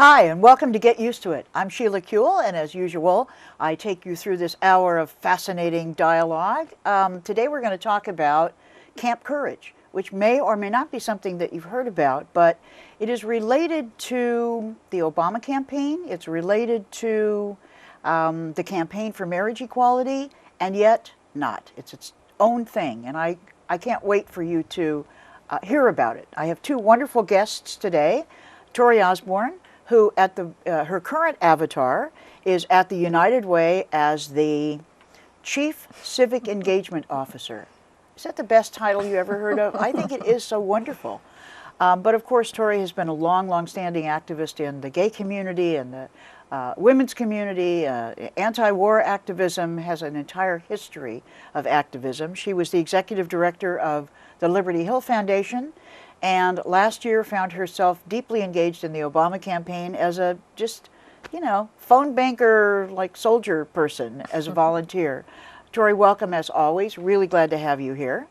Hi, and welcome to Get Used to It. I'm Sheila Kuehl, and as usual, I take you through this hour of fascinating dialogue. Today we're going to talk about Camp Courage, which may or may not be something that you've heard about, but it is related to the Obama campaign. It's related to the campaign for marriage equality, and yet not. It's its own thing, and I can't wait for you to hear about it. I have two wonderful guests today, Torie Osborn, who at her current avatar is at the United Way as the Chief Civic Engagement Officer. Is that the best title you ever heard of? I think it is so wonderful. But of course, Torie has been a long-standing activist in the gay community and the women's community, anti-war activism, has an entire history of activism. She was the executive director of the Liberty Hill Foundation, and last year found herself deeply engaged in the Obama campaign as a phone banker, like soldier person, as a volunteer. Torie, welcome as always. Really glad to have you here.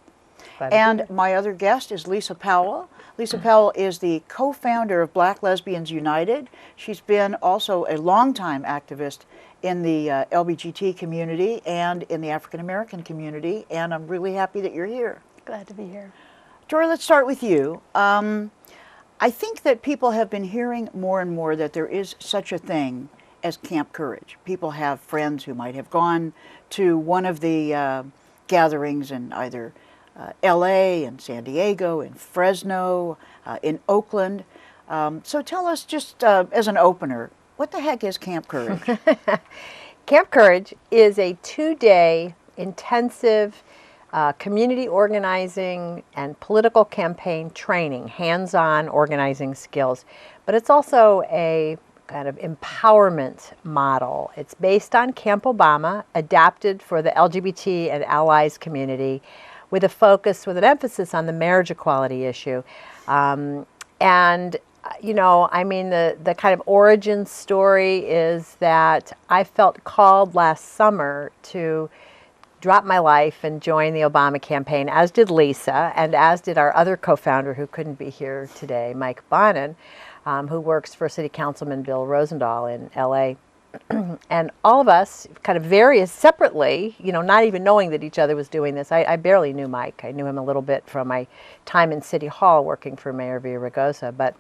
And my other guest is Lisa Powell. Lisa Powell is the co-founder of Black Lesbians United. She's been also a longtime activist in the LGBT community and in the African American community, and I'm really happy that you're here. Glad to be here. Torie, let's start with you. I think that people have been hearing more and more that there is such a thing as Camp Courage. People have friends who might have gone to one of the gatherings in either LA and San Diego, in Fresno, in Oakland. So tell us just as an opener, what the heck is Camp Courage? Camp Courage is a 2-day intensive community organizing and political campaign training, hands-on organizing skills. But it's also a kind of empowerment model. It's based on Camp Obama, adapted for the LGBT and allies community, with a focus, with an emphasis on the marriage equality issue. The kind of origin story is that I felt called last summer to drop my life and join the Obama campaign, as did Lisa, and as did our other co-founder who couldn't be here today, Mike Bonin, who works for City Councilman Bill Rosendahl in LA. And all of us, kind of various separately, not even knowing that each other was doing this. I barely knew Mike. I knew him a little bit from my time in City Hall working for Mayor Villaraigosa.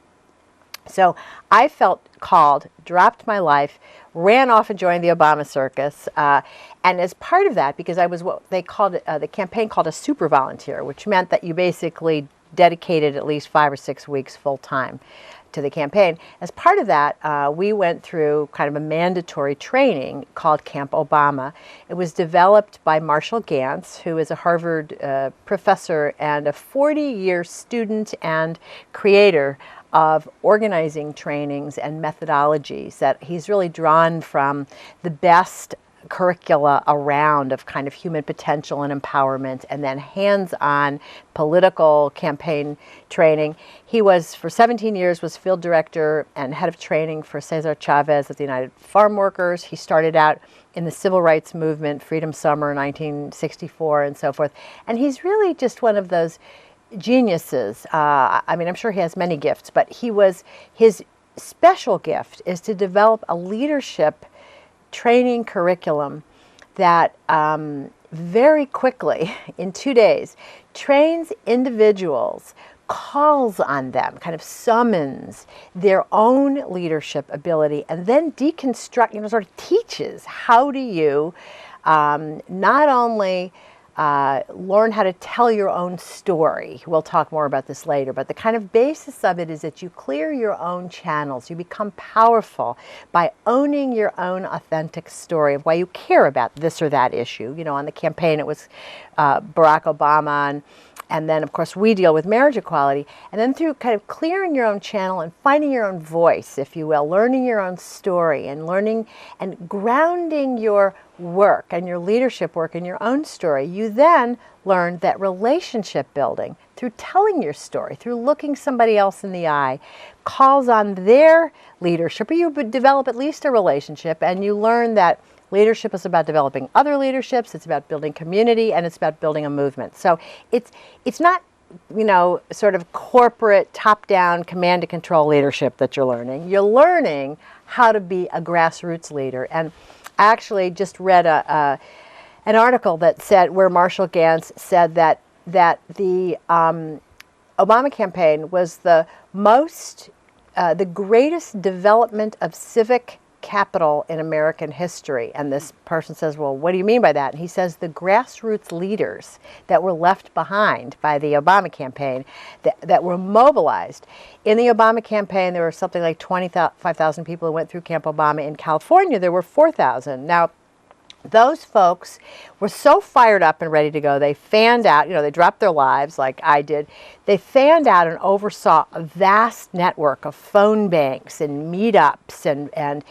So I felt called, dropped my life, ran off and joined the Obama circus. And as part of that, because I was what they called, the campaign called a super volunteer, which meant that you basically dedicated at least 5 or 6 weeks full time to the campaign. As part of that, we went through kind of a mandatory training called Camp Obama. It was developed by Marshall Gantz, who is a Harvard professor and a 40-year student and creator of organizing trainings and methodologies that he's really drawn from the best curricula around of kind of human potential and empowerment, and then hands-on political campaign training. He was, for 17 years, was field director and head of training for Cesar Chavez at the United Farm Workers. He started out in the civil rights movement, Freedom Summer 1964 and so forth. And he's really just one of those geniuses. I'm sure he has many gifts, but his special gift is to develop a leadership training curriculum that very quickly, in 2 days, trains individuals, calls on them, kind of summons their own leadership ability, and then deconstruct, sort of teaches how do you not only learn how to tell your own story. We'll talk more about this later, but the kind of basis of it is that you clear your own channels. You become powerful by owning your own authentic story of why you care about this or that issue. On the campaign, it was Barack Obama, and then, of course, we deal with marriage equality. And then through kind of clearing your own channel and finding your own voice, if you will, learning your own story and learning and grounding your work and your leadership work in your own story, you then learn that relationship building, through telling your story, through looking somebody else in the eye, calls on their leadership, or you develop at least a relationship, and you learn that leadership is about developing other leaderships, it's about building community, and it's about building a movement. So it's not sort of corporate top-down command and control leadership that you're learning. You're learning how to be a grassroots leader. And I actually just read an article that said, where Marshall Gantz said that the Obama campaign was the greatest development of civic capital in American history. And this person says, well, what do you mean by that? And he says the grassroots leaders that were left behind by the Obama campaign, that were mobilized. In the Obama campaign, there were something like 25,000 people who went through Camp Obama. In California, there were 4,000. Now, those folks were so fired up and ready to go. They fanned out, they dropped their lives like I did. They fanned out and oversaw a vast network of phone banks and meetups and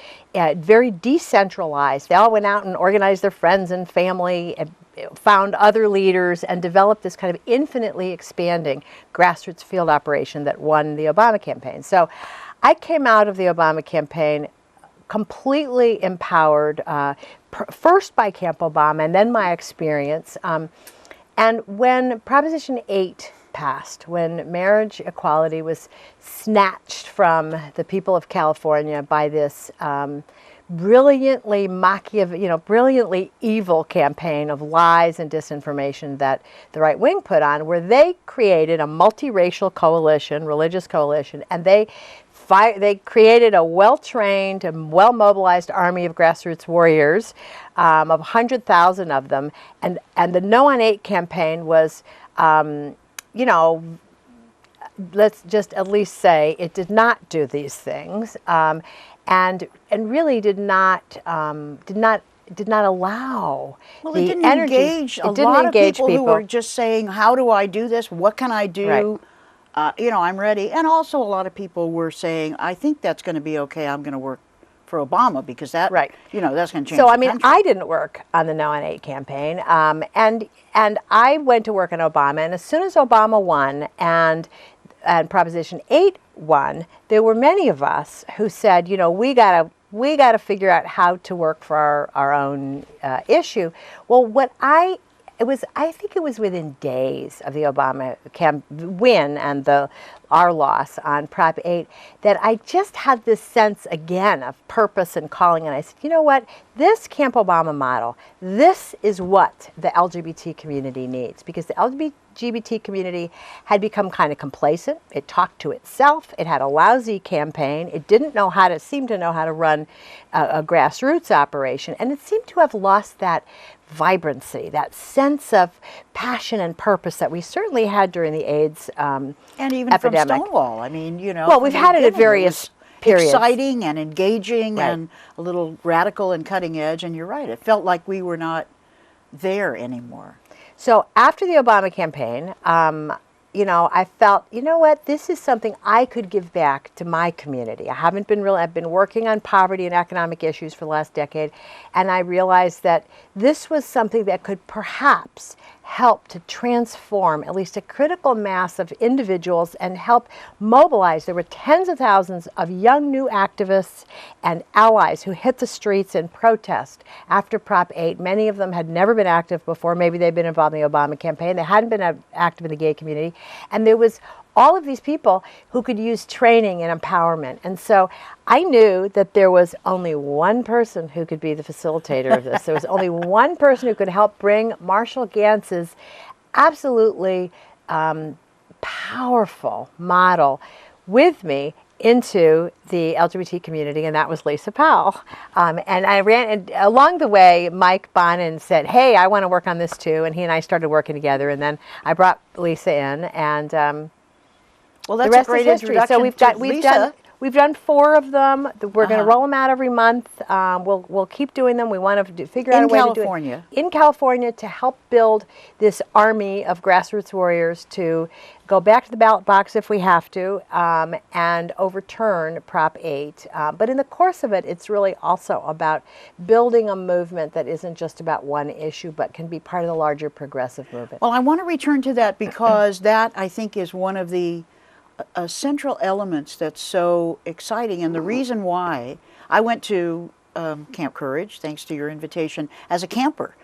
very decentralized. They all went out and organized their friends and family, and found other leaders, and developed this kind of infinitely expanding grassroots field operation that won the Obama campaign. So I came out of the Obama campaign completely empowered, first by Camp Obama and then my experience. And when Proposition 8 passed, when marriage equality was snatched from the people of California by this brilliantly brilliantly evil campaign of lies and disinformation that the right wing put on, where they created a multiracial coalition, religious coalition, and they created a well-trained and well-mobilized army of grassroots warriors, of 100,000 of them. And the No on 8 campaign was, let's just at least say it did not do these things, and really did not allow well, the it didn't energy. engage It didn't engage people who were just saying, how do I do this? What can I do? Right. I'm ready. And also a lot of people were saying, I think that's going to be okay. I'm going to work for Obama because that, right. That's going to change So, the I mean, country. I didn't work on the No on 8 campaign. And I went to work on Obama. And as soon as Obama won and Proposition 8 won, there were many of us who said, we got to figure out how to work for our own issue. Well, I think it was within days of the Obama win and our loss on Prop 8 that I just had this sense again of purpose and calling. And I said, you know what? This Camp Obama model, this is what the LGBT community needs, because the LGBT community had become kind of complacent. It talked to itself. It had a lousy campaign. It didn't seem to know how to run a grassroots operation. And it seemed to have lost that vibrancy, that sense of passion and purpose that we certainly had during the AIDS and even epidemic. From Stonewall. I mean, Well, we've had it at various periods. Exciting and engaging, right. and a little radical and cutting edge. And you're right. It felt like we were not there anymore. So after the Obama campaign, I felt, what, this is something I could give back to my community. I've been working on poverty and economic issues for the last decade, and I realized that this was something that could perhaps help to transform at least a critical mass of individuals and help mobilize. There were tens of thousands of young new activists and allies who hit the streets in protest after Prop 8. Many of them had never been active before. Maybe they'd been involved in the Obama campaign. They hadn't been active in the gay community. And there was all of these people who could use training and empowerment. And so I knew that there was only one person who could be the facilitator of this. There was only one person who could help bring Marshall Gantz's absolutely powerful model with me into the LGBT community, and that was Lisa Powell. And along the way, Mike Bonin said, hey, I want to work on this too. And he and I started working together. And then I brought Lisa in, and well, that's the rest a great is history. introduction. So we've done 4 of them. We're going to roll them out every month. We'll keep doing them. We want to figure out a way to do it in California to help build this army of grassroots warriors to go back to the ballot box if we have to, and overturn Prop 8. But in the course of it, it's really also about building a movement that isn't just about one issue, but can be part of the larger progressive movement. Well, I want to return to that because that, I think, is one of the central elements that's so exciting. And the reason why I went to Camp Courage, thanks to your invitation, as a camper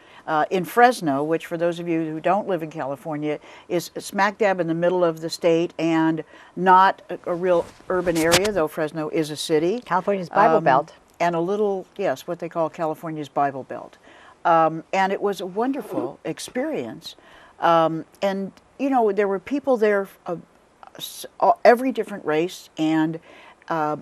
in Fresno, which for those of you who don't live in California is smack dab in the middle of the state and not a real urban area, though Fresno is a city. California's Bible Belt. And a little, yes, what they call California's Bible Belt. And it was a wonderful experience. And, you know, there were people there of every different race, and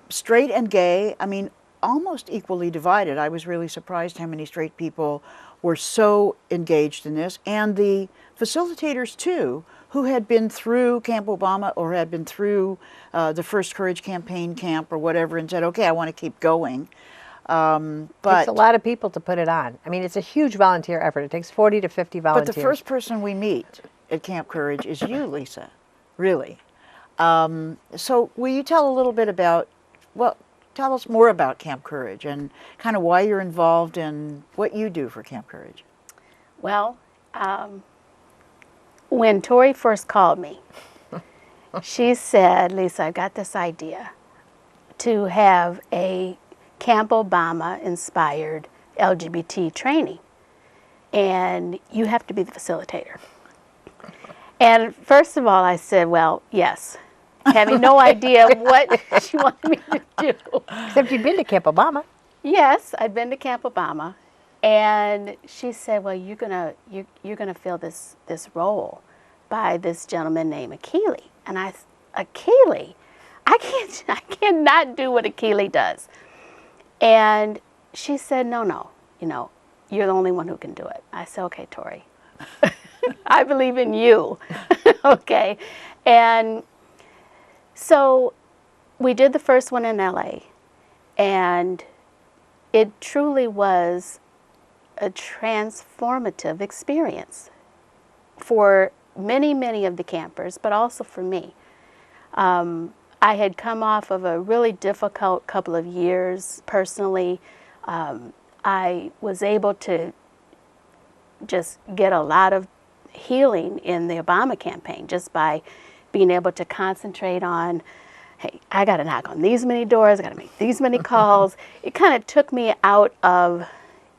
straight and gay, I mean, almost equally divided. I was really surprised how many straight people were so engaged in this. And the facilitators, too, who had been through Camp Obama or had been through the First Courage Campaign camp or whatever and said, okay, I want to keep going. But it's a lot of people to put it on. I mean, it's a huge volunteer effort. It takes 40 to 50 volunteers. But the first person we meet at Camp Courage is you, Lisa, really. So will you tell a little bit about, well, tell us more about Camp Courage and kind of why you're involved and what you do for Camp Courage. Well, when Torie first called me, she said, Lisa, I've got this idea to have a Camp Obama inspired LGBT training, and you have to be the facilitator. And first of all, I said, well, yes, having no idea what she wanted me to do. Except you'd been to Camp Obama. Yes, I'd been to Camp Obama, and she said, "Well, you're gonna fill this role by this gentleman named Kuehl." And Kuehl, I cannot do what Kuehl does. And she said, "No, you know, you're the only one who can do it." I said, "Okay, Torie, I believe in you." Okay, and so we did the first one in LA, and it truly was a transformative experience for many, many of the campers, but also for me. I had come off of a really difficult couple of years personally. I was able to just get a lot of healing in the Obama campaign just by being able to concentrate on, hey, I got to knock on these many doors, I got to make these many calls. It kind of took me out of,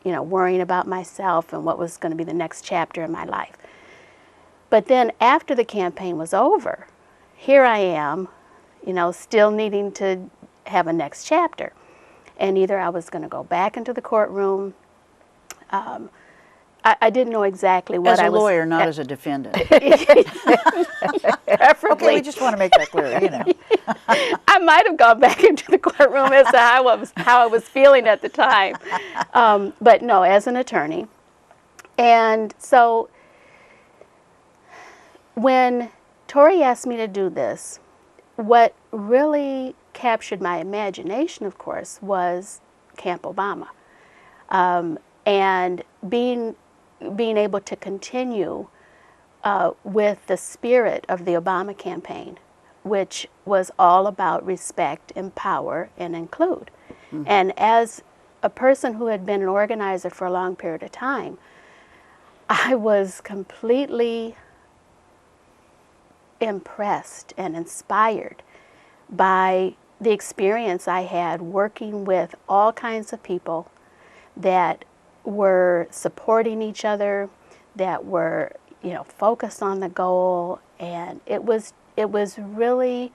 you know, worrying about myself and what was going to be the next chapter in my life. But then after the campaign was over, here I am, you know, still needing to have a next chapter. And either I was going to go back into the courtroom. I didn't know exactly what I was. As a lawyer, not as a defendant. Preferably. Okay, we just want to make that clear, you know. I might have gone back into the courtroom as to how I was feeling at the time. But no, as an attorney. And so when Torie asked me to do this, what really captured my imagination, of course, was Camp Obama. And being able to continue with the spirit of the Obama campaign, which was all about respect, empower, and include. Mm-hmm. And as a person who had been an organizer for a long period of time, I was completely impressed and inspired by the experience I had working with all kinds of people that were supporting each other, that were, you know, focused on the goal, and it was really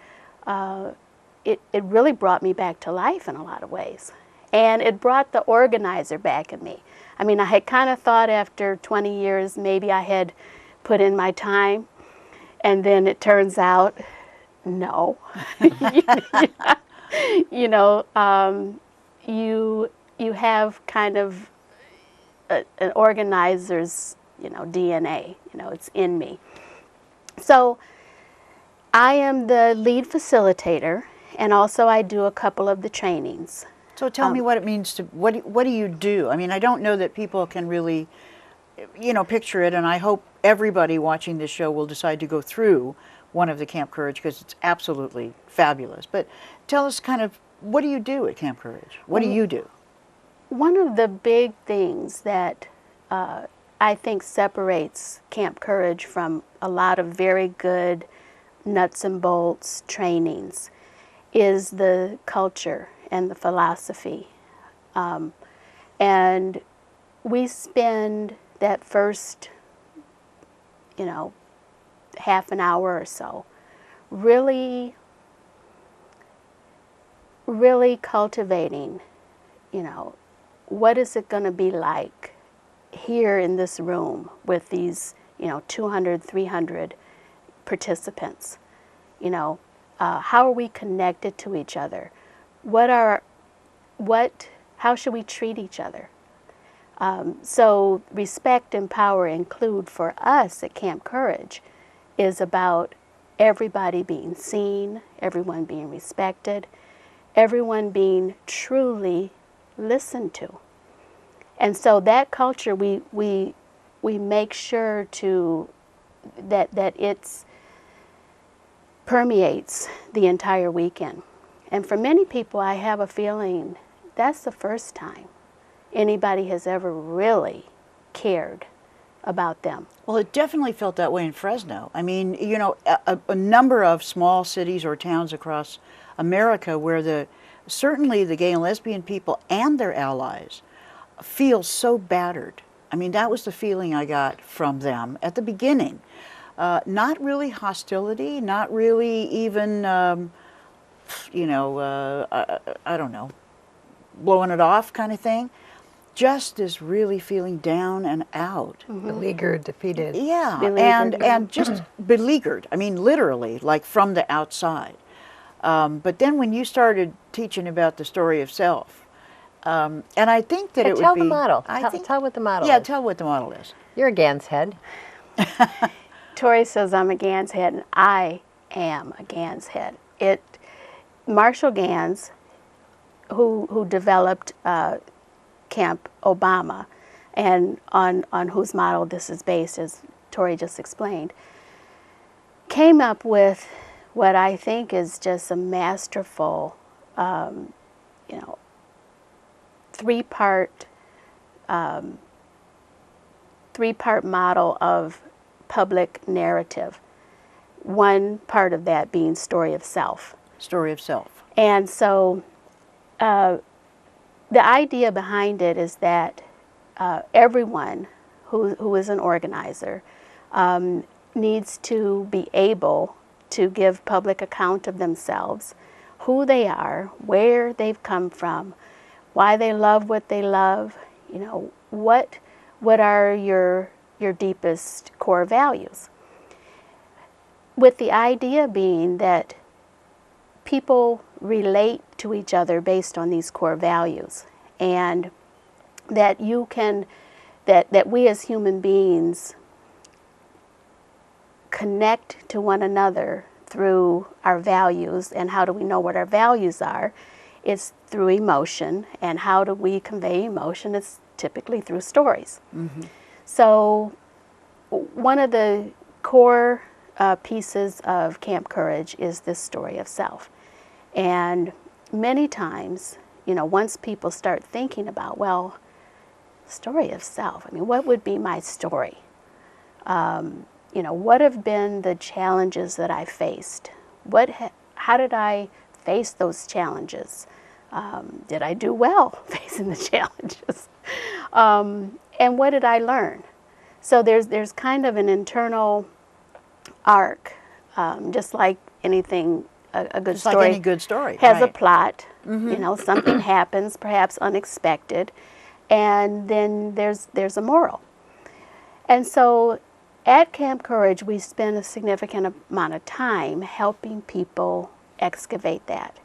it really brought me back to life in a lot of ways, and it brought the organizer back in me. I mean, I had kind of thought after 20 years maybe I had put in my time, and then it turns out no. You know, you have kind of an organizer's, you know, DNA. You know, it's in me. So I am the lead facilitator, and also I do a couple of the trainings. So tell me what it means to, what do you do? I mean, I don't know that people can really, you know, picture it, and I hope everybody watching this show will decide to go through one of the Camp Courage because it's absolutely fabulous. But tell us kind of, what do you do at Camp Courage? What do you do? One of the big things that I think separates Camp Courage from a lot of very good nuts and bolts trainings is the culture and the philosophy. And we spend that first, half an hour or so really cultivating, what is it going to be like here in this room with these, 200, 300 participants? How are we connected to each other? How should we treat each other? So respect and power include for us at Camp Courage is about everybody being seen, everyone being respected, everyone being truly listened to. And so that culture, we make sure that it's permeates the entire weekend. And for many people, I have a feeling that's the first time anybody has ever really cared about them. Well, it definitely felt that way in Fresno. I mean, a number of small cities or towns across America where certainly the gay and lesbian people and their allies feel so battered. I mean, that was the feeling I got from them at the beginning. Not really hostility, not really even, I don't know, blowing it off kind of thing. Just this really feeling down and out. Beleaguered, defeated. Yeah, Beleaguered. and just beleaguered. I mean, literally, like from the outside. But then when you started teaching about the story of self, and I think that it would be... Tell the model. I Tell what the model Yeah, is. tell what the model is. You're a Gans head. Torie says I'm a Gans head, and I am a Gans head. Marshall Gans, who developed Camp Obama, and on whose model this is based, as Torie just explained, came up with what I think is just a masterful, three-part model of public narrative. One part of that being story of self. Story of self. And so the idea behind it is that everyone who is an organizer needs to be able to give public account of themselves, who they are, where they've come from, why they love what they love, what are your deepest core values. With the idea being that people relate to each other based on these core values, and that that we as human beings connect to one another through our values. And how do we know what our values are? It's through emotion. And how do we convey emotion? It's typically through stories. Mm-hmm. So one of the core pieces of Camp Courage is this story of self. And many times, once people start thinking about, well, story of self, I mean, what would be my story? What have been the challenges that I faced? How did I face those challenges? Did I do well facing the challenges? And what did I learn? So there's kind of an internal arc, just like anything, a good Just story. like any good story. Has a right. plot. Something happens, perhaps unexpected, and then there's a moral. And so at Camp Courage, we spend a significant amount of time helping people excavate that.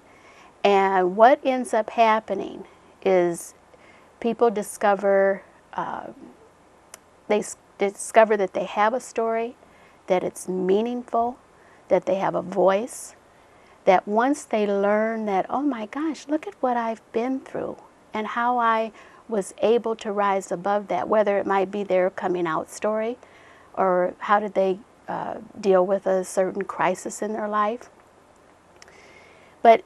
And what ends up happening is people discover discover that they have a story, that it's meaningful, that they have a voice, that once they learn that, oh my gosh, look at what I've been through and how I was able to rise above that, whether it might be their coming out story or how did they deal with a certain crisis in their life. But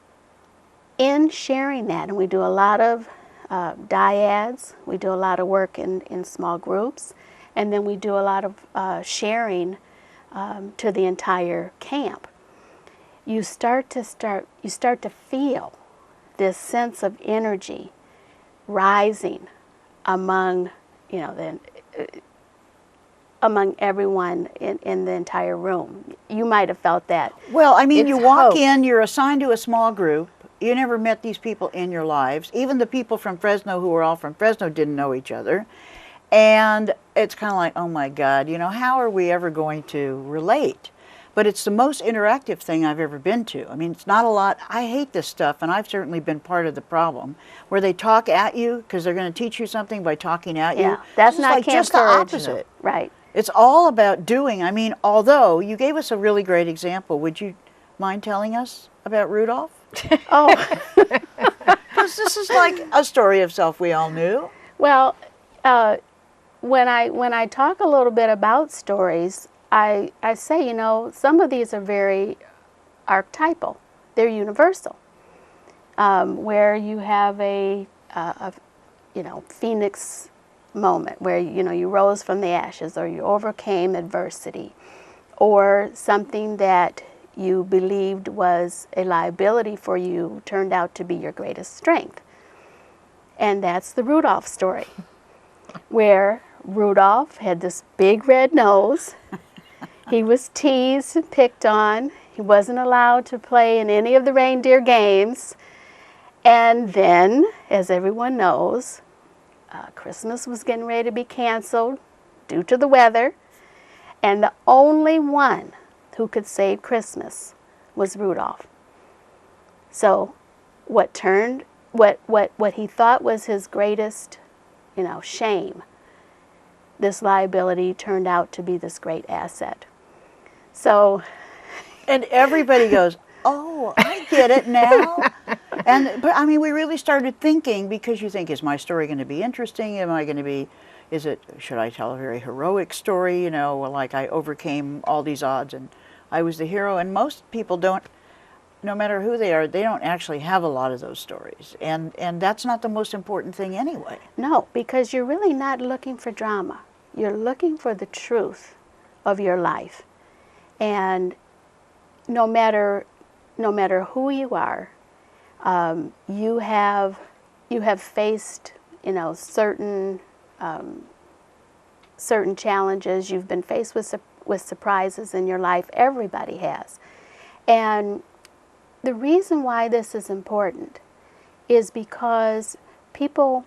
in sharing that, and we do a lot of dyads, we do a lot of work in small groups, and then we do a lot of sharing to the entire camp. You start to feel this sense of energy rising among, among everyone in the entire room. You might have felt that. Well, I mean, It's you walk hope. in, you're assigned to a small group. You never met these people in your lives. Even the people from Fresno who were all from Fresno didn't know each other. And it's kind of like, oh my God, how are we ever going to relate? But it's the most interactive thing I've ever been to. I mean, it's not a lot. I hate this stuff, and I've certainly been part of the problem, where they talk at you because they're going to teach you something by talking at you. Yeah, that's It's not like Camp just the Courage. opposite. Right. It's all about doing. I mean, although you gave us a really great example, would you mind telling us about Rudolph? Oh, Because this is like a story of self we all knew. well, when I talk a little bit about stories, I say, some of these are very archetypal. They're universal. Where you have a phoenix moment where, you rose from the ashes, or you overcame adversity, or something that you believed was a liability for you turned out to be your greatest strength. And that's the Rudolph story, where Rudolph had this big red nose. He was teased and picked on. He wasn't allowed to play in any of the reindeer games. And then, as everyone knows, Christmas was getting ready to be canceled due to the weather. And the only one who could save Christmas was Rudolph. So what he thought was his greatest, shame, this liability turned out to be this great asset. So, And everybody goes, oh, I get it now. But I mean, we really started thinking, because you think, is my story going to be interesting? Am I going to be, should I tell a very heroic story? Like I overcame all these odds and I was the hero. And most people don't, no matter who they are, they don't actually have a lot of those stories. And that's not the most important thing anyway. no, because you're really not looking for drama. You're looking for the truth of your life. And no matter who you are, you have faced certain challenges. You've been faced with surprises in your life. Everybody has. And the reason why this is important is because people,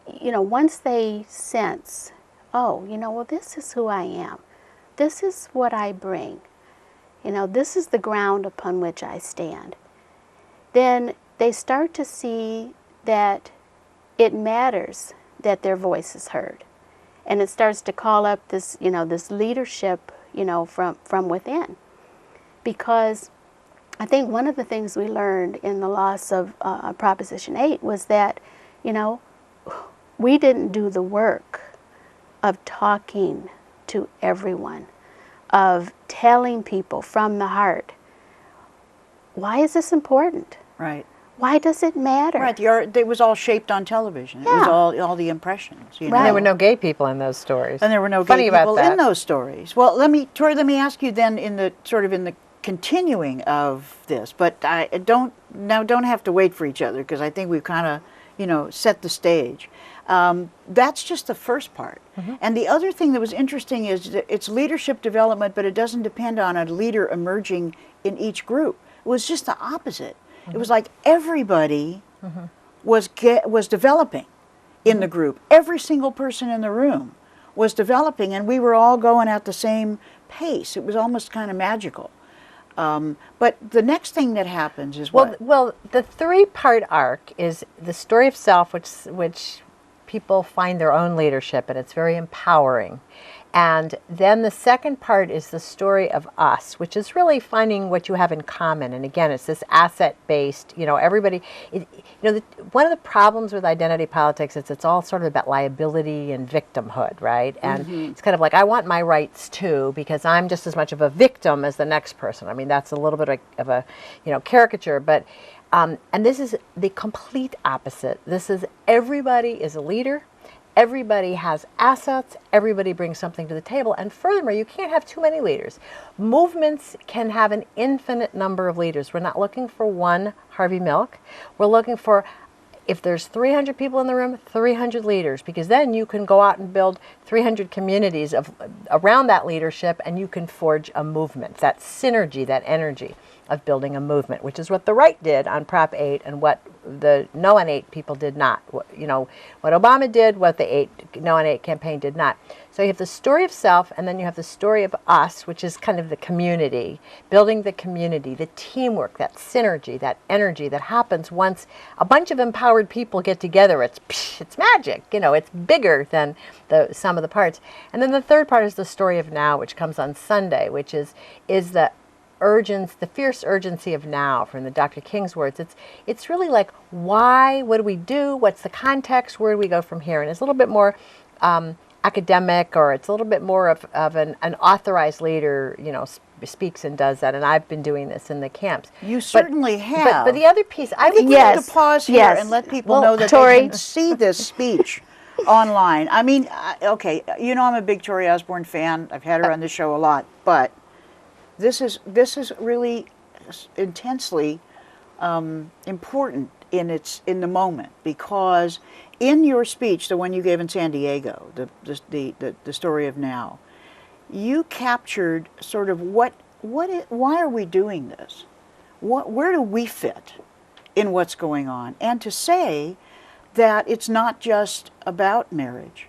once they sense, oh, well, this is who I am. This is what I bring. This is the ground upon which I stand. Then they start to see that it matters that their voice is heard. And it starts to call up this, this leadership, from within. Because I think one of the things we learned in the loss of Proposition 8 was that, we didn't do the work of talking to everyone, of telling people from the heart, why is this important? Right. Why does it matter? Right. It was all shaped on television. It was all the impressions. Right. And there were no gay people in those stories. And there were no Funny gay about people that. in those stories. Well, Torie, let me ask you then, in the continuing of this, but I don't have to wait for each other, because I think we've kind of, set the stage. That's just the first part. Mm-hmm. And the other thing that was interesting is that it's leadership development, but it doesn't depend on a leader emerging in each group. It was just the opposite. Mm-hmm. It was like everybody mm-hmm. was developing in mm-hmm. the group. Every single person in the room was developing, and we were all going at the same pace. It was almost kind of magical. But the next thing that happens is what? Well, the three-part arc is the story of self, which people find their own leadership, and it's very empowering. And then the second part is the story of us, which is really finding what you have in common. And again, it's this asset-based, everybody, one of the problems with identity politics is it's all sort of about liability and victimhood, right? And mm-hmm. it's kind of like, I want my rights too, because I'm just as much of a victim as the next person. I mean, that's a little bit of a caricature, but, and this is the complete opposite. This is everybody is a leader. Everybody has assets, everybody brings something to the table, and furthermore, you can't have too many leaders. Movements can have an infinite number of leaders. We're not looking for one Harvey Milk. We're looking for if there's 300 people in the room, 300 leaders, because then you can go out and build 300 communities around that leadership, and you can forge a movement, that synergy, that energy of building a movement, which is what the right did on Prop 8 and what the No on 8 people did not. What Obama did, what the No on 8 campaign did not. So you have the story of self, and then you have the story of us, which is kind of the community, building the community, the teamwork, that synergy, that energy that happens once a bunch of empowered people get together. It's magic. It's bigger than the sum of the parts. And then the third part is the story of now, which comes on Sunday, which is the fierce urgency of now, from the Dr. King's words. It's really like, why? What do we do? What's the context? Where do we go from here? And it's a little bit more academic, or it's a little bit more of an authorized leader, speaks and does that. And I've been doing this in the camps. You certainly have. But the other piece, I think would we need to pause here and let people know that Torie, they can see this speech online. I mean, okay, I'm a big Torie Osborn fan. I've had her on the show a lot, but this is really intensely important in the moment, because in your speech, the one you gave in San Diego, the story of now, you captured sort of why are we doing this? Where do we fit in what's going on? And to say that it's not just about marriage,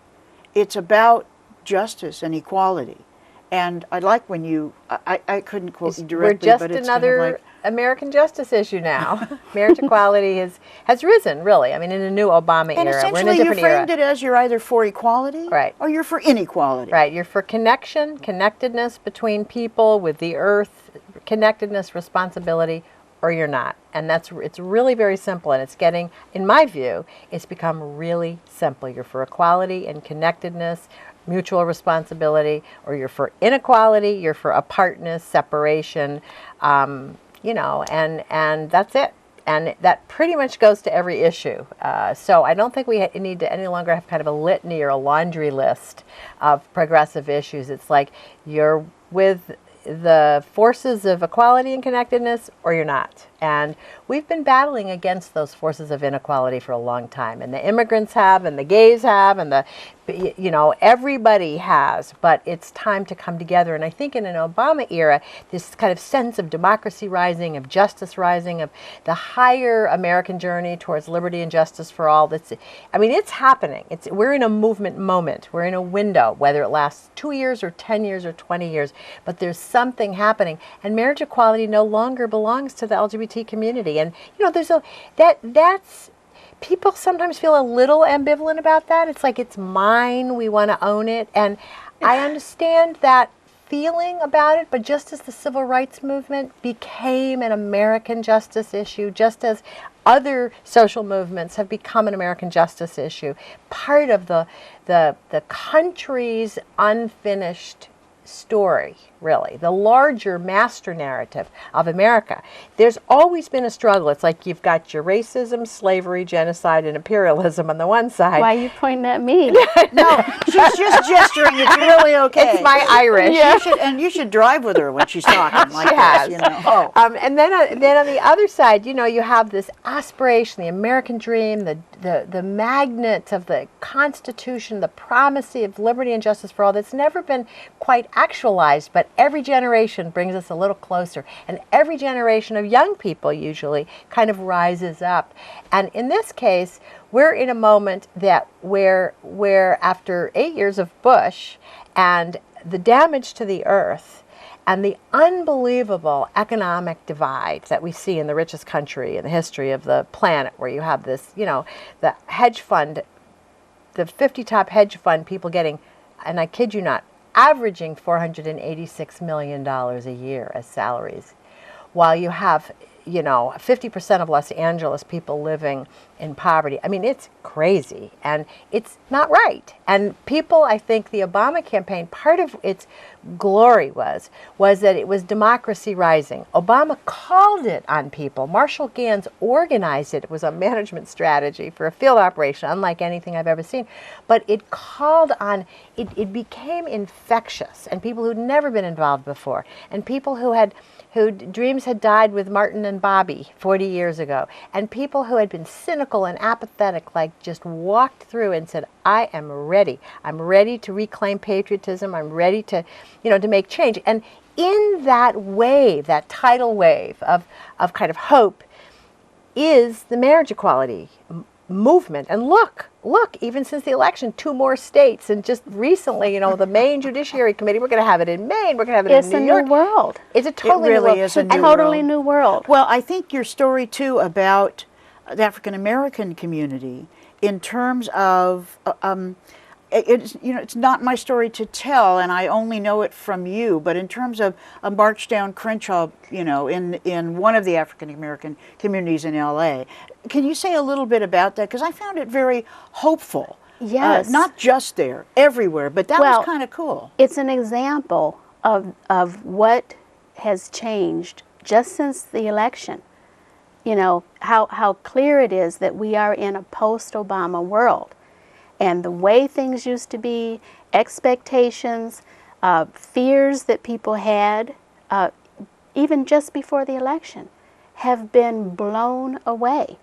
it's about justice and equality. And I like when I couldn't quote you directly, we're just but it's another kind of like, American justice issue now. Marriage equality has risen, really. I mean, in a new Obama and era. We're in a essentially different you framed era. it as you're either for equality, right, or you're for inequality. Right. You're for connection, connectedness between people, with the earth, connectedness, responsibility, or you're not. And it's really very simple. And it's getting, in my view, it's become really simple. You're for equality and connectedness, mutual responsibility, or you're for inequality, you're for apartness, separation, and that's it. And that pretty much goes to every issue. So I don't think we need to any longer have kind of a litany or a laundry list of progressive issues. It's like you're with the forces of equality and connectedness, or you're not. And we've been battling against those forces of inequality for a long time. And the immigrants have, and the gays have, and everybody has. But it's time to come together. And I think in an Obama era, this kind of sense of democracy rising, of justice rising, of the higher American journey towards liberty and justice for all, it's happening. We're in a movement moment. We're in a window, whether it lasts 2 years or 10 years or 20 years. But there's something happening. And marriage equality no longer belongs to the LGBT community. And that's people sometimes feel a little ambivalent about that. It's like, it's mine, we want to own it. And I understand that feeling about it, but just as the civil rights movement became an American justice issue, just as other social movements have become an American justice issue, part of the country's unfinished story, really, the larger master narrative of America. There's always been a struggle. It's like you've got your racism, slavery, genocide, and imperialism on the one side. Why are you pointing at me? No, she's just gesturing. It's really okay. It's my Irish. Yeah. You should drive with her when she's talking like this. Oh. And then on the other side, you have this aspiration, the American dream, the magnet of the Constitution, the promise of liberty and justice for all that's never been quite actualized, but every generation brings us a little closer, and every generation of young people usually kind of rises up. And in this case, we're in a moment that where after 8 years of Bush and the damage to the earth and the unbelievable economic divide that we see in the richest country in the history of the planet, where you have this, the hedge fund, the 50 top hedge fund people getting, and I kid you not, averaging $486 million a year as salaries, while you have, 50% of Los Angeles people living in poverty. I mean, it's crazy, and it's not right. And people, I think the Obama campaign, part of its glory was that it was democracy rising. Obama called it on people. Marshall Gans organized it. It was a management strategy for a field operation, unlike anything I've ever seen. But it called on, it became infectious, and people who'd never been involved before, and people whose dreams had died with Martin and Bobby 40 years ago, and people who had been cynical cynical and apathetic, like just walked through and said, I am ready. I'm ready to reclaim patriotism. I'm ready to, to make change. And in that wave, that tidal wave of kind of hope, is the marriage equality movement. And look, even since the election, 2 more states, and just recently, the Maine Judiciary Committee, we're going to have it in Maine, we're going to have it in New York. It's a new world. It's a totally really new world. is a new Totally world. new world. Well, I think your story too about the African American community, in terms of it's not my story to tell, and I only know it from you. But in terms of a march down Crenshaw, in one of the African American communities in L.A., can you say a little bit about that? Because I found it very hopeful. Yes. Not just there, everywhere. But that was kind of cool. It's an example of what has changed just since the election. How clear it is that we are in a post-Obama world. And the way things used to be, expectations, fears that people had, even just before the election, have been blown away.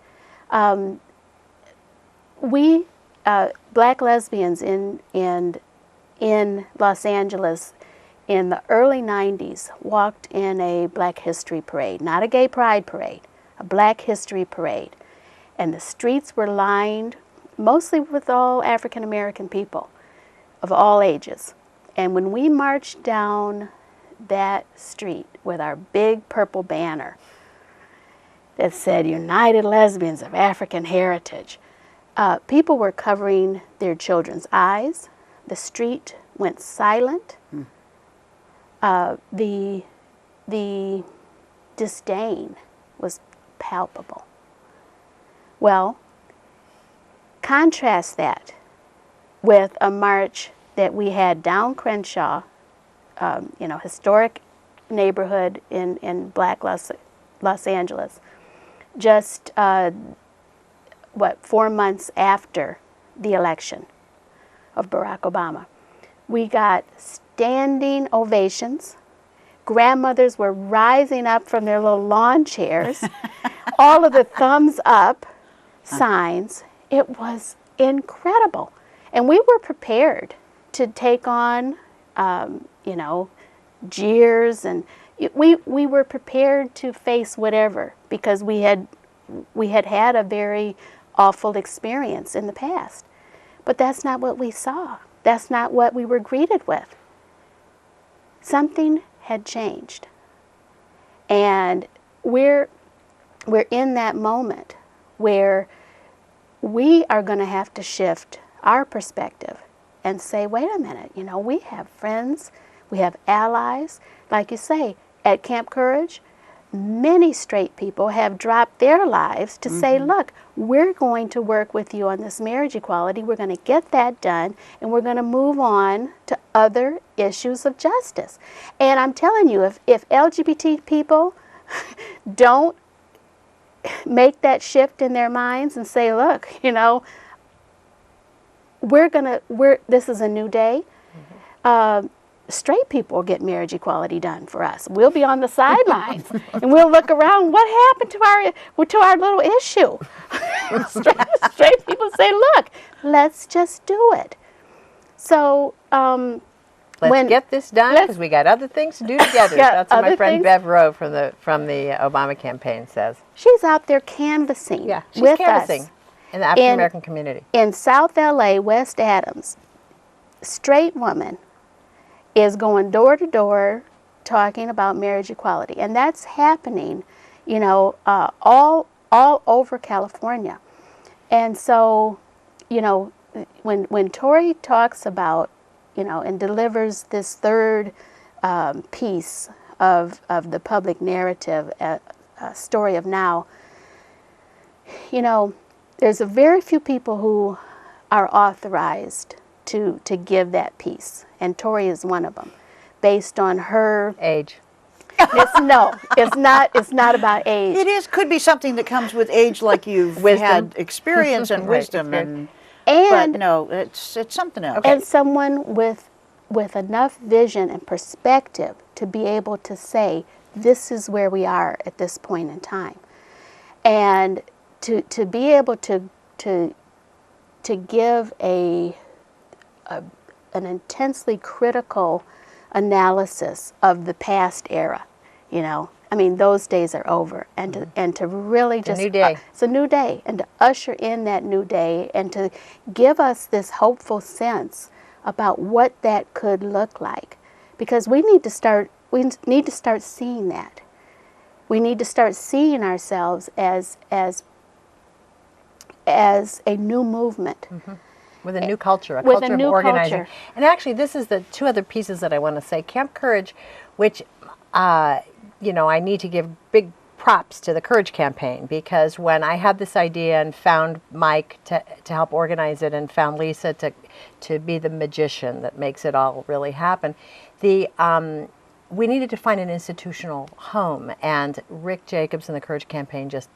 We, black lesbians in Los Angeles in the early 90s walked in a Black History Parade, not a gay pride parade, a Black History Parade. And the streets were lined mostly with all African American people of all ages. And when we marched down that street with our big purple banner that said United Lesbians of African Heritage, people were covering their children's eyes. The street went silent. The disdain was palpable. Well, contrast that with a march that we had down Crenshaw, historic neighborhood in Black Los Angeles, just 4 months after the election of Barack Obama. We got standing ovations. Grandmothers were rising up from their little lawn chairs. All of the thumbs up signs. It was incredible. And we were prepared to take on, jeers, and we were prepared to face whatever, because we had had a very awful experience in the past. But that's not what we saw. That's not what we were greeted with. Something had changed. And we're in that moment where we are going to have to shift our perspective and say, wait a minute, we have friends, we have allies. Like you say, at Camp Courage, many straight people have dropped their lives to say, look, we're going to work with you on this marriage equality. We're going to get that done, and we're going to move on to other issues of justice. And I'm telling you, if LGBT people don't make that shift in their minds and say, look, this is a new day. Straight people will get marriage equality done for us. We'll be on the sidelines and we'll look around. What happened to our little issue? straight people say, look, let's just do it. So let's get this done, because we got other things to do together. That's what my friend Bev Rowe from the Obama campaign says. She's out there canvassing. Yeah, she's with canvassing us in the African American community. In South LA, West Adams, straight woman is going door to door talking about marriage equality, and that's happening, all over California. And so, when Torie talks about, and delivers this third piece of the public narrative, story of now, there's a very few people who are authorized to give that piece, and Torie is one of them, based on her age. It's not about age. Could be something that comes with age, like you've had experience and wisdom, but no, it's something else. And someone with enough vision and perspective to be able to say, this is where we are at this point in time. And to be able to give an intensely critical analysis of the past era, you know. I mean, those days are over, and to really just new day. it's a new day, and to usher in that new day, and to give us this hopeful sense about what that could look like, because we need to start seeing that. We need to start seeing ourselves as a new movement. Mm-hmm. With a new culture, With a culture new of organizing. culture. And actually, this is the two other pieces that I want to say. Camp Courage, which, I need to give big props to the Courage campaign, because when I had this idea and found Mike to help organize it, and found Lisa to be the magician that makes it all really happen, we needed to find an institutional home, and Rick Jacobs and the Courage campaign just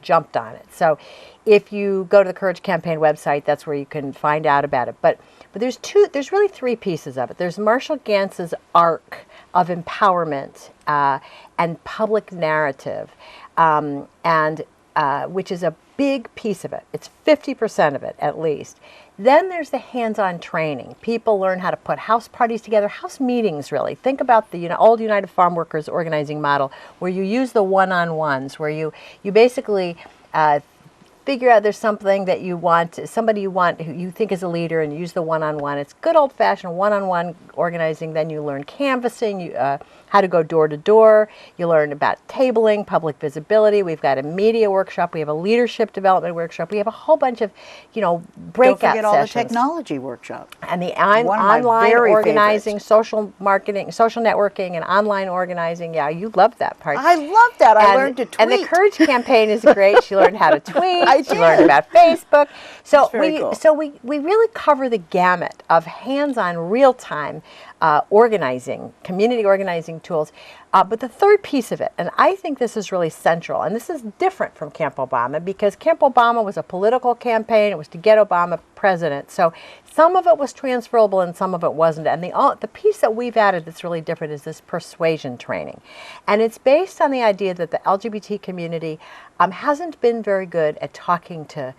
jumped on it. So if you go to the Courage campaign website, that's where you can find out about it. But there's really three pieces of it. There's Marshall Gantz's arc of empowerment and public narrative, which is a big piece of it. It's 50% of it, at least. Then there's the hands-on training. People learn how to put house parties together, house meetings, really. Think about the old United Farm Workers organizing model, where you use the one-on-ones, where you basically figure out there's something that you want, somebody you want who you think is a leader, and use the one-on-one. It's good old-fashioned one-on-one organizing. Then you learn canvassing, how to go door to door. You learn about tabling, public visibility. We've got a media workshop. We have a leadership development workshop. We have a whole bunch of, breakout Don't forget all the sessions. technology workshop. And the One of my online very organizing, favorites. social marketing, social networking, and online organizing. Yeah, you love that part. I love that. I learned to tweet. And the Courage campaign is great. She learned how to tweet. She learned did. about Facebook. So very cool. we really cover the gamut of hands-on, real-time organizing, community organizing tools. But the third piece of it, and I think this is really central, and this is different from Camp Obama, because Camp Obama was a political campaign. It was to get Obama president. So some of it was transferable and some of it wasn't. And the piece that we've added that's really different is this persuasion training. And it's based on the idea that the LGBT community hasn't been very good at talking to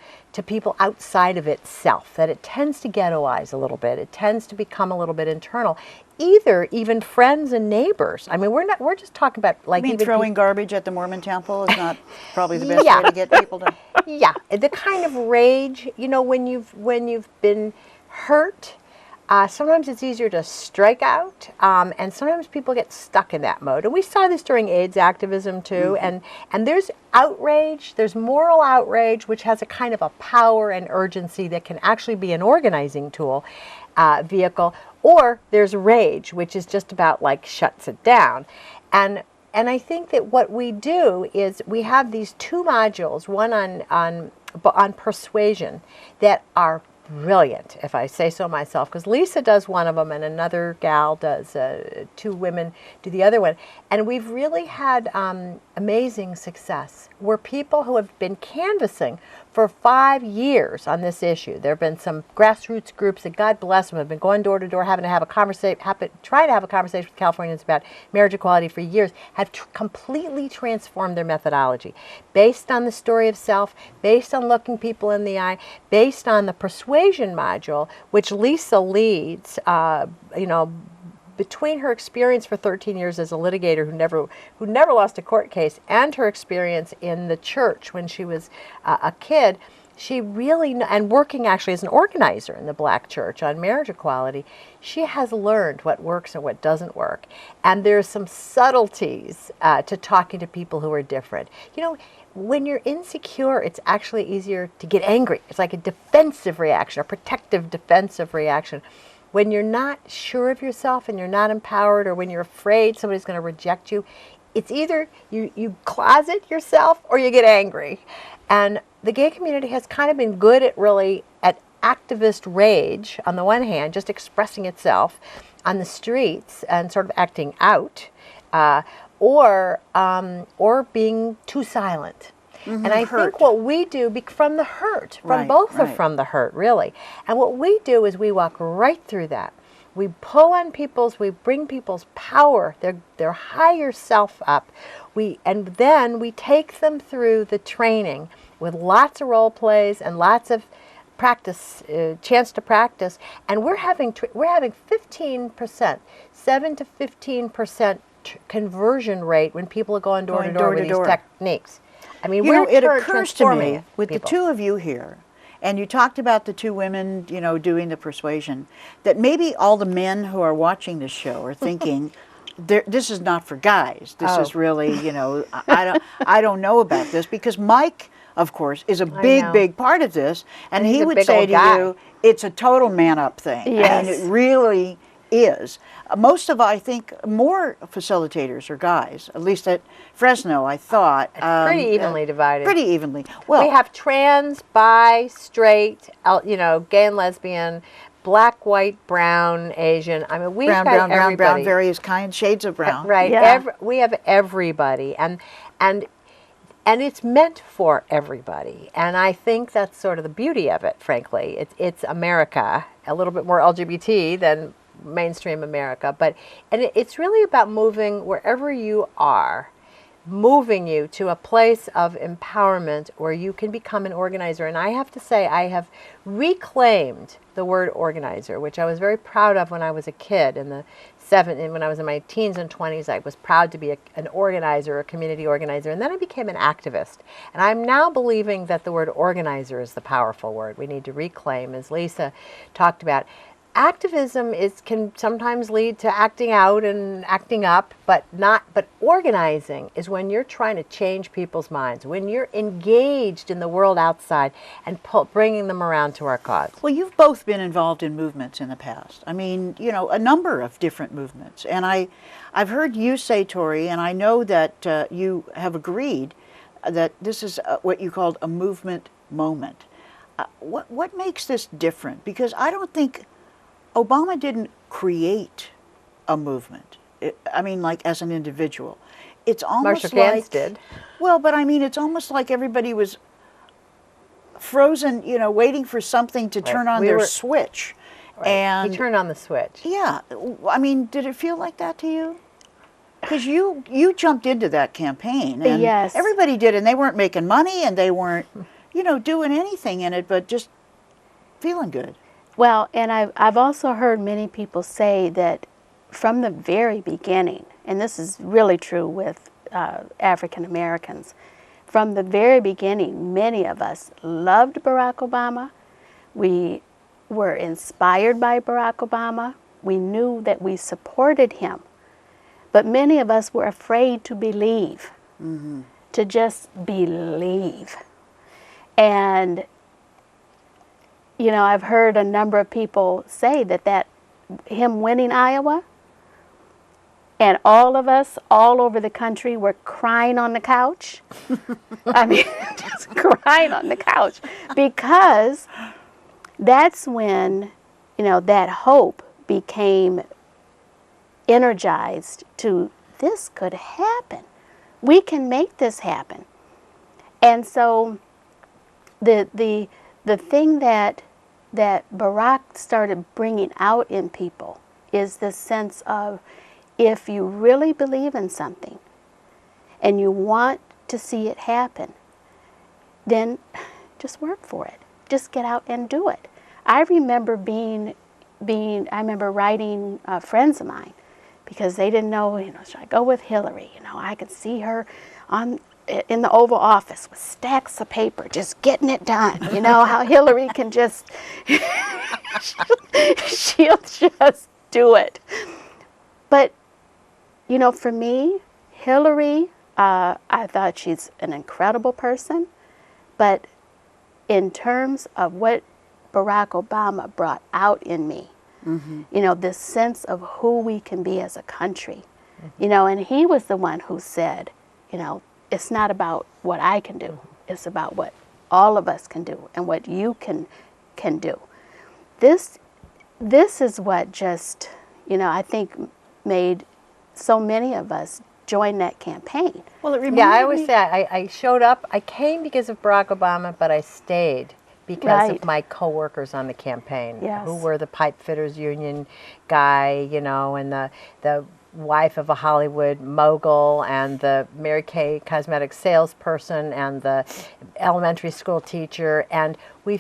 people outside of itself, that it tends to ghettoize a little bit. It tends to become a little bit internal. Even friends and neighbors. I mean, we're just talking about like You mean even throwing garbage at the Mormon temple is not probably the best way to get people to... Yeah, the kind of rage, when you've been hurt, sometimes it's easier to strike out, and sometimes people get stuck in that mode. And we saw this during AIDS activism too. Mm-hmm. And there's outrage, there's moral outrage, which has a kind of a power and urgency that can actually be an organizing tool, vehicle. Or there's rage, which is just about like shuts it down. And I think that what we do is we have these two modules, one on persuasion, that are brilliant, if I say so myself, because Lisa does one of them and another gal does, two women do the other one. And we've really had amazing success where people who have been canvassing for 5 years on this issue. There have been some grassroots groups that, God bless them, have been going door to door, trying to have a conversation with Californians about marriage equality for years, have completely transformed their methodology based on the story of self, based on looking people in the eye, based on the persuasion module, which Lisa leads, between her experience for 13 years as a litigator who never lost a court case, and her experience in the church when she was a kid, she really, and working actually as an organizer in the Black church on marriage equality, she has learned what works and what doesn't work. And there's some subtleties to talking to people who are different. When you're insecure, it's actually easier to get angry. It's like a defensive reaction, a protective defensive reaction. When you're not sure of yourself and you're not empowered, or when you're afraid somebody's going to reject you, it's either you closet yourself or you get angry. And the gay community has kind of been good at activist rage, on the one hand, just expressing itself on the streets and sort of acting out, or being too silent. Mm-hmm. And I think what we do from the hurt, from the hurt, really. And what we do is we walk right through that. We pull on we bring people's power, their higher self up. And then we take them through the training with lots of role plays and lots of practice, chance to practice, and we're having 15%, 7 to 15% conversion rate when people are going door to door with these techniques. I mean, You know, we're it occurs to transforming me with the people. two of you here, and you talked about the two women, you know, doing the persuasion, that maybe all the men who are watching this show are thinking, this is not for guys. This is really, you know, I don't know about this, because Mike, of course, is a big part of this, and he's he a would big say old to guy. you, it's a total man-up thing. I Yes. mean, it really is. Most of, I think, more facilitators are guys. At least at Fresno, I thought. Pretty evenly divided. Pretty evenly. Well, We have trans, bi, straight, you know, gay and lesbian, black, white, brown, Asian. I mean, we've brown, got brown, brown, everybody. brown, various kinds, shades of brown. Right. Yeah. We have everybody, and it's meant for everybody. And I think that's sort of the beauty of it. Frankly, it's America, a little bit more LGBT than mainstream America, and it's really about moving wherever you are, moving you to a place of empowerment where you can become an organizer. And I have to say, I have reclaimed the word organizer, which I was very proud of when I was a kid when I was in my teens and 20s. I was proud to be an organizer, a community organizer, and then I became an activist. And I'm now believing that the word organizer is the powerful word we need to reclaim, as Lisa talked about. Activism can sometimes lead to acting out and acting up, but organizing is when you're trying to change people's minds, when you're engaged in the world outside and bringing them around to our cause. Well, you've both been involved in movements in the past. I mean, you know, a number of different movements. And I've heard you say, Torie, and I know that you have agreed that this is what you called a movement moment. What makes this different? Because I don't think Obama didn't create a movement. I mean, like, as an individual. It's almost Marshall Gans did. Well, but I mean, it's almost like everybody was frozen, you know, waiting for something to turn on their switch. Right. And He turned on the switch. yeah, I mean, did it feel like that to you? Because you jumped into that campaign, and Yes. everybody did, and they weren't making money, and they weren't, you know, doing anything in it, but just feeling good. Well, and I've also heard many people say that from the very beginning, and this is really true with African Americans, from the very beginning, many of us loved Barack Obama. We were inspired by Barack Obama. We knew that we supported him. But many of us were afraid to believe, to just believe. And you know, I've heard a number of people say that him winning Iowa, and all of us all over the country were crying on the couch. I mean, just crying on the couch, because that's when, you know, that hope became energized to, this could happen. We can make this happen. And so the thing that Barack started bringing out in people is this sense of, if you really believe in something and you want to see it happen, then just work for it. Just get out and do it. I remember I remember writing friends of mine, because they didn't know, you know, should I go with Hillary? You know, I could see her in the Oval Office with stacks of paper, just getting it done. You know, how Hillary can just, she'll just do it. But, you know, for me, Hillary, I thought she's an incredible person. But in terms of what Barack Obama brought out in me, you know, this sense of who we can be as a country, you know, and he was the one who said, you know, it's not about what I can do. It's about what all of us can do and what you can do. This is what just, you know, I think made so many of us join that campaign. Well, it reminded Yeah, I always me. say I showed up. I came because of Barack Obama, but I stayed because Right. of my coworkers on the campaign, Yes. who were the pipe fitters union guy, you know, and the wife of a Hollywood mogul and the Mary Kay cosmetic salesperson and the elementary school teacher. And we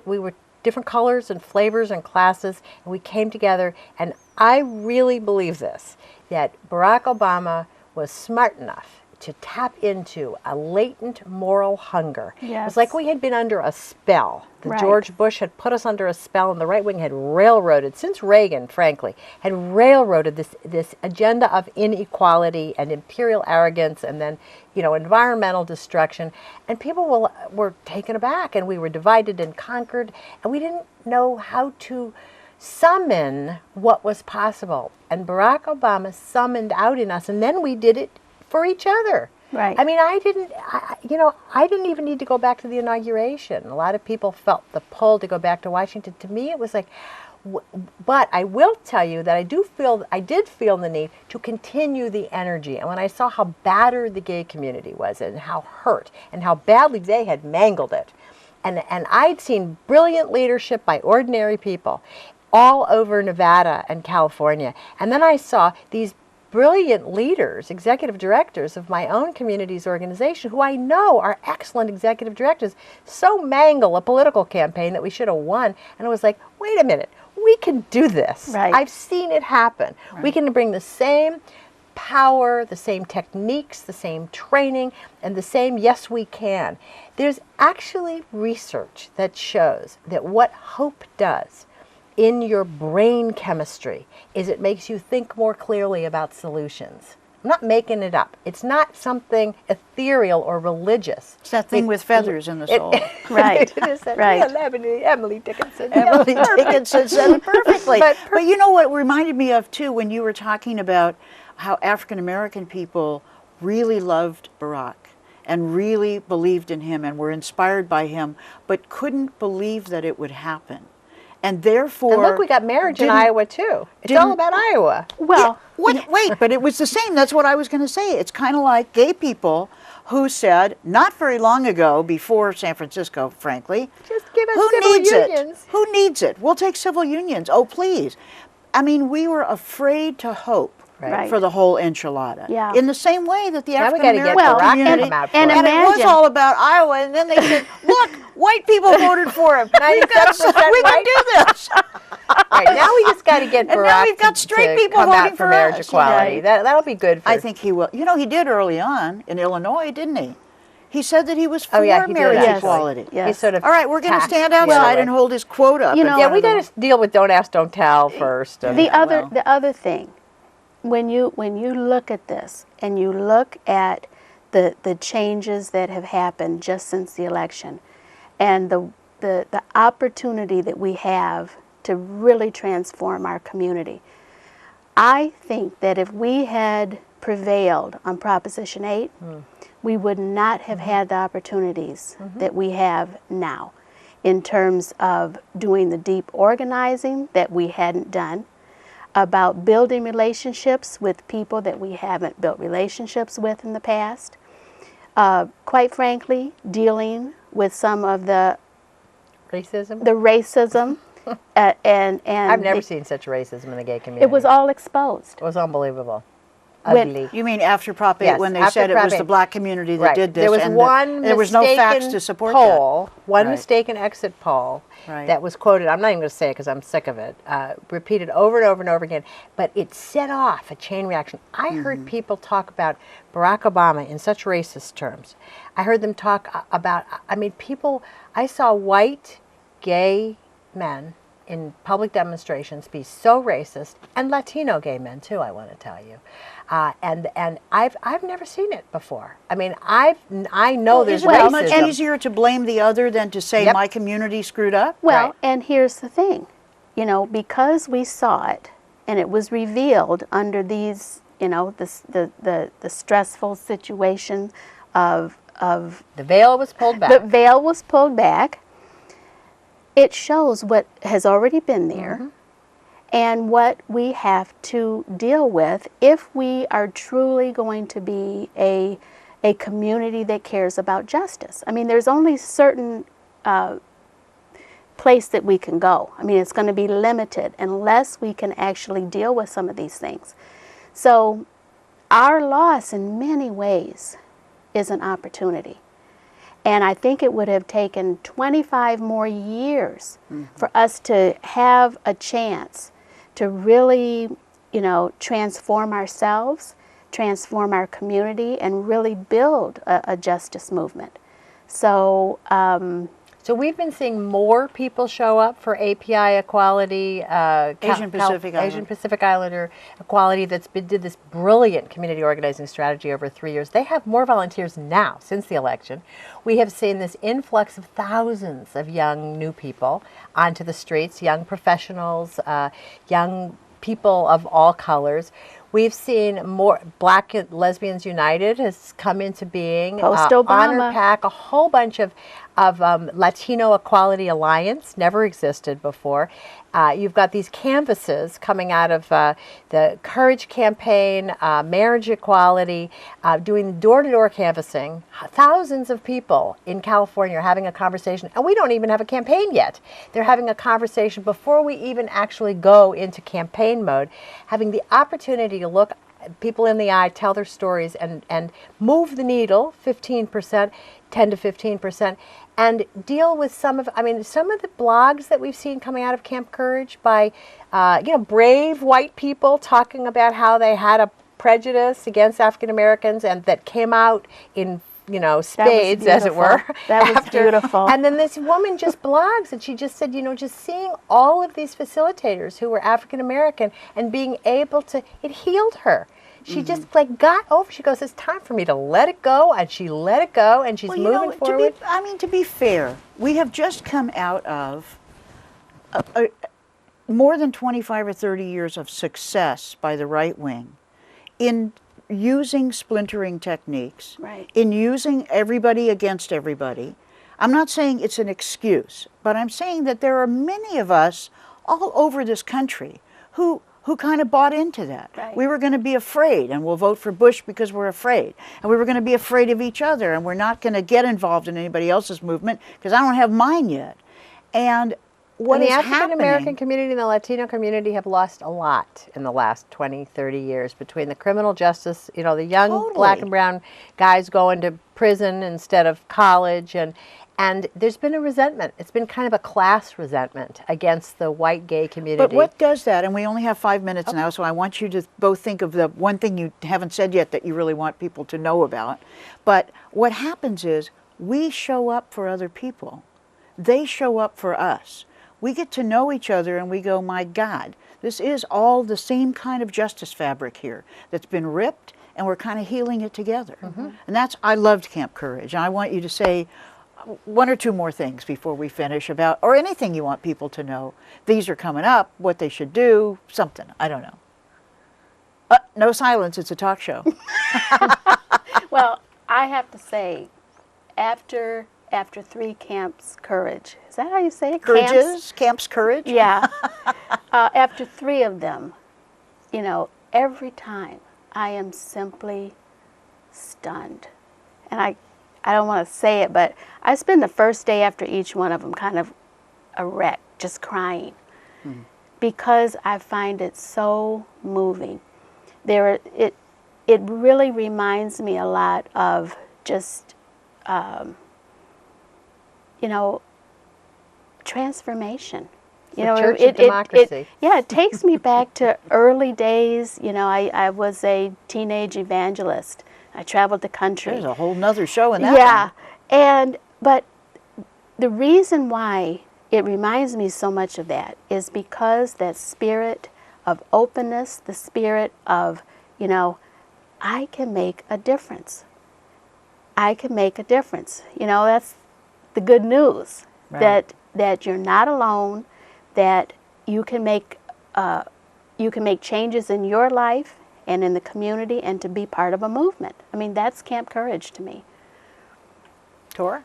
were different colors and flavors and classes, and we came together. And I really believe this, that Barack Obama was smart enough to tap into a latent moral hunger. Yes. It's like we had been under a spell. Right. George Bush had put us under a spell, and the right wing had railroaded, since Reagan, frankly, had railroaded this agenda of inequality and imperial arrogance, and then, environmental destruction. And people were taken aback, and we were divided and conquered, and we didn't know how to summon what was possible. And Barack Obama summoned out in us, and then we did it for each other. Right. I mean, I didn't even need to go back to the inauguration. A lot of people felt the pull to go back to Washington. To me, it was like, but I will tell you that I did feel the need to continue the energy. And when I saw how battered the gay community was and how hurt and how badly they had mangled it, and I'd seen brilliant leadership by ordinary people all over Nevada and California. And then I saw these brilliant leaders, executive directors of my own community's organization, who I know are excellent executive directors, so mangle a political campaign that we should have won. And it was like, wait a minute, we can do this. Right. I've seen it happen. Right. We can bring the same power, the same techniques, the same training, and the same yes, we can. There's actually research that shows that what hope does in your brain chemistry is it makes you think more clearly about solutions. I'm not making it up. It's not something ethereal or religious. It's that thing with feathers in the soul. Right. It is that Right. Emily Dickinson. Emily Dickinson said it perfectly. But you know what it reminded me of, too, when you were talking about how African-American people really loved Barack and really believed in him and were inspired by him, but couldn't believe that it would happen. And therefore... And look, we got marriage in Iowa, too. It's all about Iowa. Well, wait, but it was the same. That's what I was going to say. It's kind of like gay people who said, not very long ago, before San Francisco, frankly, just give us who civil needs unions. It? Who needs it? We'll take civil unions. Oh, please. I mean, we were afraid to hope Right. for the whole enchilada. Yeah. In the same way that the Now we got to get African-American Barack to community... come out for and it. And it was Imagine. all about Iowa, and then they said, look, white people voted for him. We 97% can white. do this. All right, now we just got to get And Barack now we've got to straight people come voting out for for marriage us. equality. Right. That'll be good for I think he will. You know, he did early on in Illinois, didn't he? He said that he was for he did, marriage actually. equality. Yes. He sort of All right, we're going to tacked stand the other outside way. and hold his quote up. You in know- front Yeah, of we them. got to deal with don't ask, don't tell first. And The well. other thing, when you look at this and you look at the changes that have happened just since the election, and the opportunity that we have to really transform our community, I think that if we had prevailed on Proposition 8, we would not have had the opportunities that we have now in terms of doing the deep organizing that we hadn't done, about building relationships with people that we haven't built relationships with in the past, quite frankly, dealing with some of the racism. and I've never seen such racism in the gay community. it was all exposed. It was unbelievable. When- Ugly. You mean after Prop 8 Yes, when they after said it Prop was 8. the black community that Right. did this? There was and one there was no facts mistaken to support poll, one Right. mistaken exit poll Right. that was quoted. I'm not even going to say it because I'm sick of it. Repeated over and over and over again. But it set off a chain reaction. I heard people talk about Barack Obama in such racist terms. I heard them talk about, people, I saw white, gay men in public demonstrations be so racist, and Latino gay men too, I want to tell you. And I've never seen it before. I mean, I know there's Isn't it racism. much easier to blame the other than to say Yep. my community screwed up? Well, Right. and here's the thing, because we saw it and it was revealed under these, the stressful situation of The veil was pulled back. the veil was pulled back. It shows what has already been there and what we have to deal with if we are truly going to be a community that cares about justice. I mean, there's only certain place that we can go. I mean, it's going to be limited unless we can actually deal with some of these things. So our loss in many ways is an opportunity. And I think it would have taken 25 more years for us to have a chance to really, you know, transform ourselves, transform our community, and really build a justice movement. So, So we've been seeing more people show up for API equality, Asian Pacific Islander equality did this brilliant community organizing strategy over 3 years. They have more volunteers now since the election. We have seen this influx of thousands of young new people onto the streets, young professionals, young people of all colors. We've seen more Black Lesbians United has come into being. Post-Obama. Honor Pack, a whole bunch of Latino Equality Alliance, never existed before. You've got these canvases coming out of the Courage Campaign, Marriage Equality, doing door-to-door canvassing. Thousands of people in California are having a conversation, and we don't even have a campaign yet. They're having a conversation before we even actually go into campaign mode, having the opportunity to look people in the eye, tell their stories, and move the needle 15%, 10 to 15%, and deal with some of the blogs that we've seen coming out of Camp Courage by, brave white people talking about how they had a prejudice against African Americans and that came out in spades, as it were. That was beautiful. And then this woman just blogs, and she just said, just seeing all of these facilitators who were African American and being able to, it healed her. She just got over. She goes, it's time for me to let it go, and she let it go, and she's moving forward. To be fair, we have just come out of more than 25 or 30 years of success by the right wing in using splintering techniques, right, in using everybody against everybody. I'm not saying it's an excuse, but I'm saying that there are many of us all over this country who kind of bought into that. Right. We were going to be afraid, and we'll vote for Bush because we're afraid. And we were going to be afraid of each other, and we're not going to get involved in anybody else's movement because I don't have mine yet. And what is happening? The African American community and the Latino community have lost a lot in the last 20, 30 years between the criminal justice, the young Black and brown guys going to prison instead of college, and there's been a resentment. It's been kind of a class resentment against the white gay community. But what does that, and we only have 5 minutes now, so I want you to both think of the one thing you haven't said yet that you really want people to know about. But what happens is we show up for other people. They show up for us. We get to know each other and we go, my God, this is all the same kind of justice fabric here that's been ripped, and we're kind of healing it together. And I loved Camp Courage. And I want you to say one or two more things before we finish about, or anything you want people to know. These are coming up, what they should do, something, I don't know. No silence, it's a talk show. Well, I have to say, after 3 Camps Courage, is that how you say it? Camps Courage? Yeah. After 3 of them, every time I am simply stunned. And I don't want to say it, but I spend the first day after each one of them kind of a wreck, just crying, because I find it so moving. It really reminds me a lot of just, transformation. Church of democracy. It takes me back to early days. I was a teenage evangelist. I traveled the country. There's a whole nother show in that one. But the reason why it reminds me so much of that is because that spirit of openness, the spirit of, I can make a difference. I can make a difference. That's the good news, right, that you're not alone, that you can make changes in your life and in the community, and to be part of a movement. I mean, that's Camp Courage to me. Torie?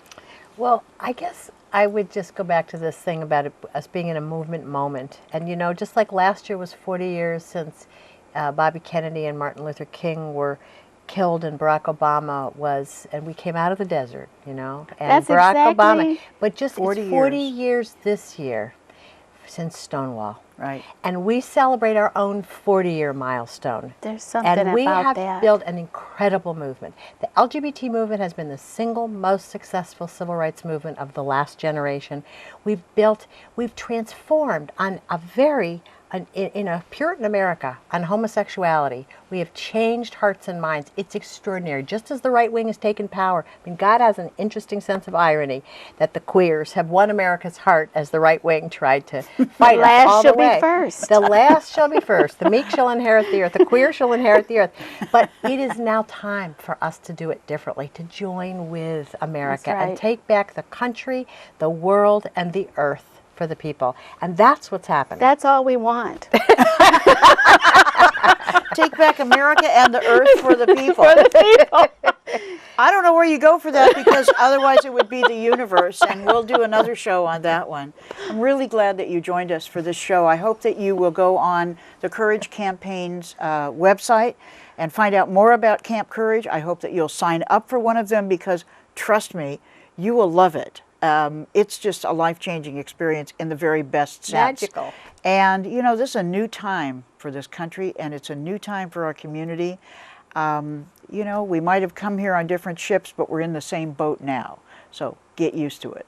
Well, I guess I would just go back to this thing about us being in a movement moment. And, just like last year was 40 years since Bobby Kennedy and Martin Luther King were killed and Barack Obama was, and we came out of the desert, and That's Barack exactly Obama. But just 40 it's 40 years this year since Stonewall. Right. And we celebrate our own 40-year milestone. There's something And we about have that. built an incredible movement. The LGBT movement has been the single most successful civil rights movement of the last generation. We've transformed on a in a Puritan America on homosexuality. We have changed hearts and minds. It's extraordinary. Just as the right wing has taken power, I mean, God has an interesting sense of irony that the queers have won America's heart as the right wing tried to fight us all the way. The last shall be first. The last shall be first. The meek shall inherit the earth. The queer shall inherit the earth. But it is now time for us to do it differently, to join with America That's right. and take back the country, the world, and the earth for the people. And that's what's happening. That's all we want. Take back America and the earth for the people. I don't know where you go for that, because otherwise it would be the universe, and we'll do another show on that one. I'm really glad that you joined us for this show. I hope that you will go on the Courage Campaign's website and find out more about Camp Courage. I hope that you'll sign up for one of them, because trust me, you will love it. It's just a life-changing experience in the very best sense. Magical. And, you know, this is a new time for this country, and it's a new time for our community. You know, we might have come here on different ships, but we're in the same boat now. So get used to it.